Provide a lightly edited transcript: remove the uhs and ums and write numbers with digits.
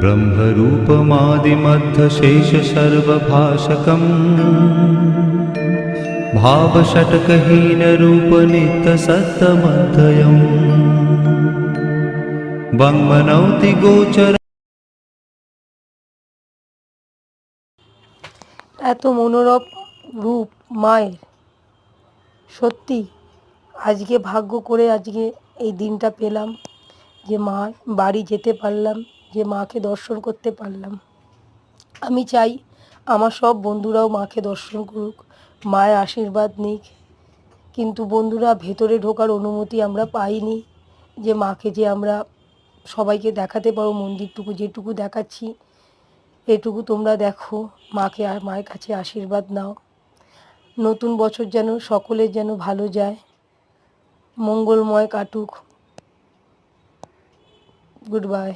ब्रह्मरूपमादिमध्यशेषसर्वभाषकम् भावषट्कहीनरूपनित्यसत्तमध्ययम् वाङ्मनौति गोचर। এত মনোরম রূপ মায়ের, সত্যি আজকে ভাগ্য করে আজকে এই দিনটা পেলাম যে মা বাড়ি যেতে পারলাম, যে মাকে দর্শন করতে পারলাম। আমি চাই আমার সব বন্ধুরাও মাকে দর্শন করুক, মায়ের আশীর্বাদ নিক। কিন্তু বন্ধুরা, ভেতরে ঢোকার অনুমতি আমরা পাইনি যে মাকে যে আমরা সবাইকে দেখাতে পারবো। মন্দিরটুকু যেটুকু দেখাচ্ছি এটুকু তোমরা দেখো, মাকে আর মায়ের কাছে আশীর্বাদ নাও। নতুন বছর যেন সকলের যেন ভালো যায়, মঙ্গলময় কাটুক। Good bye.